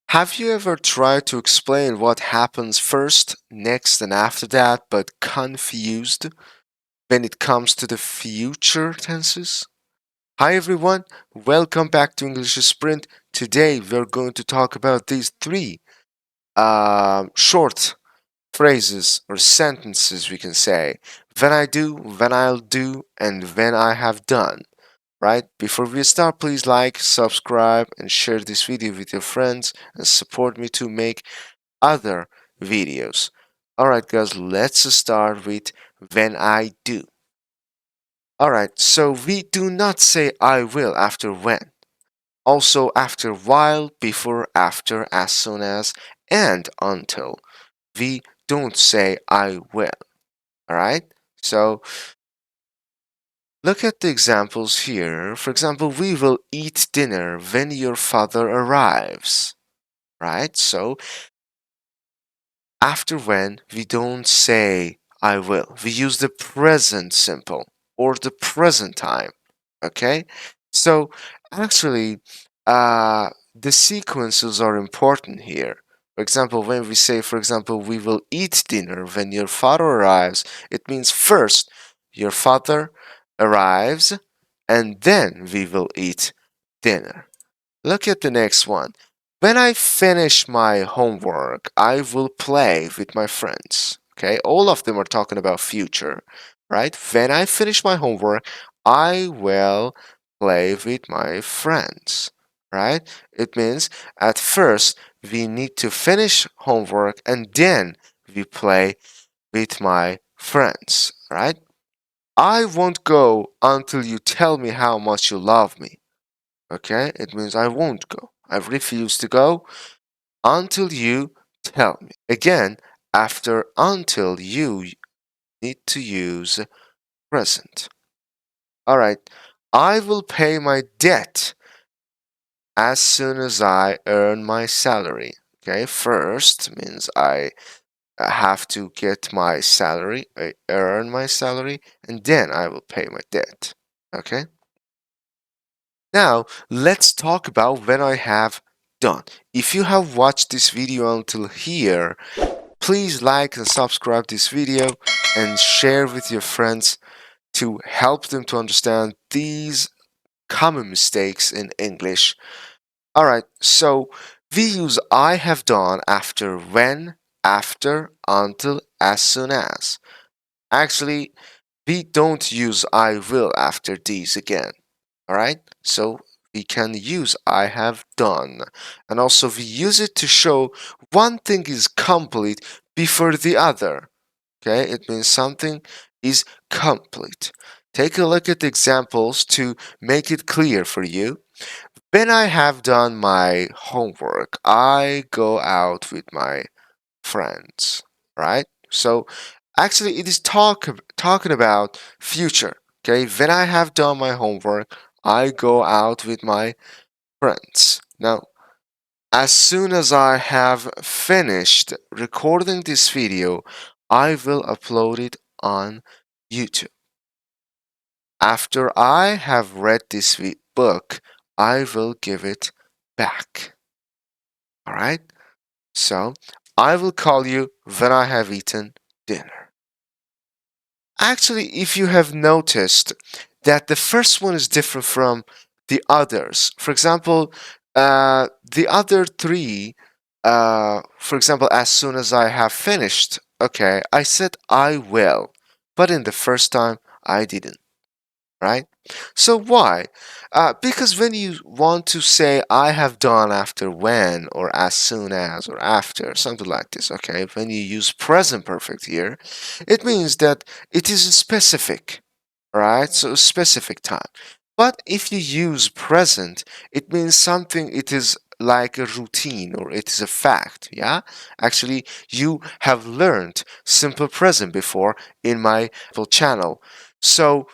Have you ever tried to explain what happens first, next, and after that, but confused when it comes to the future tenses? Hi everyone, welcome back to English Sprint. Today we're going to talk about these three short phrases or sentences we can say. When I do, when I'll do, and when I have done. Right? Before we start, please like, subscribe, and share this video with your friends and support me to make other videos. Alright, guys, let's start with when I do. Alright, so we do not say I will after when. Also, after while, before, after, as soon as, and until. We don't say I will. Alright? So, look at the examples here. For example, we will eat dinner when your father arrives. Right? So, after when, we don't say I will. We use the present simple or the present time. Okay? So actually, the sequences are important here. For example, when we say, for example, we will eat dinner when your father arrives, it means first your father arrives and then we will eat dinner. Look at the next one. When I finish my homework, I will play with my friends. Okay, all of them are talking about future, right? When I finish my homework, I will play with my friends, right? It means at first we need to finish homework and then we play with my friends, right? I won't go until you tell me how much you love me. Okay, it means I won't go. I refuse to go until you tell me. Again, after until you need to use present. Alright, I will pay my debt as soon as I earn my salary. Okay, first means I have to get my salary, I earn my salary, and then I will pay my debt. Okay? Now, let's talk about when I have done. If you have watched this video until here, please like and subscribe this video and share with your friends to help them to understand these common mistakes in English. Alright, so we use I have done after when, after, until, as soon as. Actually, we don't use I will after these again. Alright, so we can use I have done. And also we use it to show one thing is complete before the other. Okay, it means something is complete. Take a look at the examples to make it clear for you. When I have done my homework, I go out with my friends, right? So actually it is talking about future. Okay, when I have done my homework, I go out with my friends. Now, as soon as I have finished recording this video, I will upload it on YouTube. After I have read this book, I will give it back. All right? So, I will call you when I have eaten dinner. Actually, if you have noticed that the first one is different from the others, for example, the other three, for example, as soon as I have finished, okay, I said I will, but in the first time I didn't, right? So why? Because when you want to say I have done after when or as soon as or after, something like this, okay, when you use present perfect here, it means that it is specific, right? So specific time. But if you use present, it means something, it is like a routine or it is a fact, yeah? Actually, you have learned simple present before in my channel. So,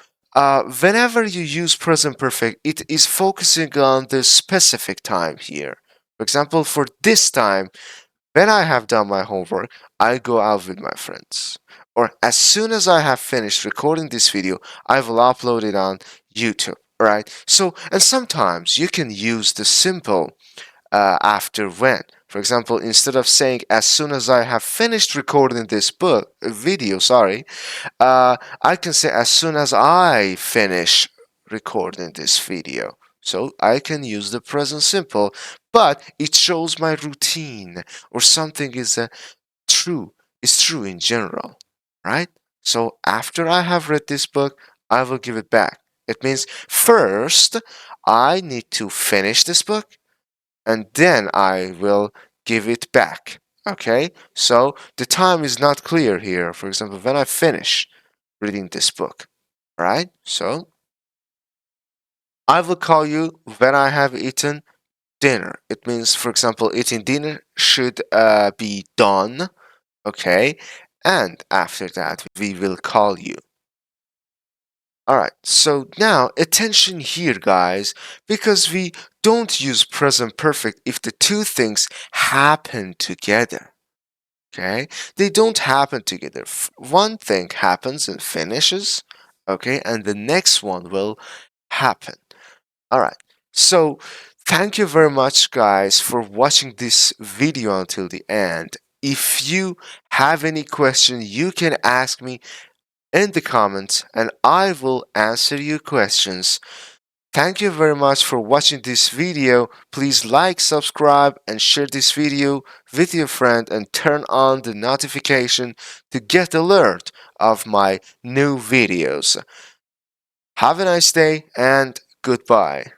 whenever you use present perfect, it is focusing on the specific time here. For example, for this time, when I have done my homework, I go out with my friends. Or as soon as I have finished recording this video, I will upload it on YouTube. Right? So, and sometimes you can use the simple after when. For example, instead of saying as soon as I have finished recording this video, sorry, I can say as soon as I finish recording this video. So I can use the present simple, but it shows my routine or something is true. It's true in general, right? So after I have read this book, I will give it back. It means first I need to finish this book and then I will give it back. Okay? So the time is not clear here. For example, when I finish reading this book, right? So I will call you when I have eaten dinner. It means, for example, eating dinner should be done. Okay? And after that, we will call you. Alright, so now attention here, guys, because we don't use present perfect if the two things happen together. Okay? They don't happen together. One thing happens and finishes, okay, and the next one will happen. Alright, so thank you very much, guys, for watching this video until the end. If you have any question, you can ask me in the comments and I will answer your questions. Thank you very much for watching this video. Please like, subscribe and share this video with your friend and turn on the notification to get alert of my new videos. Have a nice day and goodbye.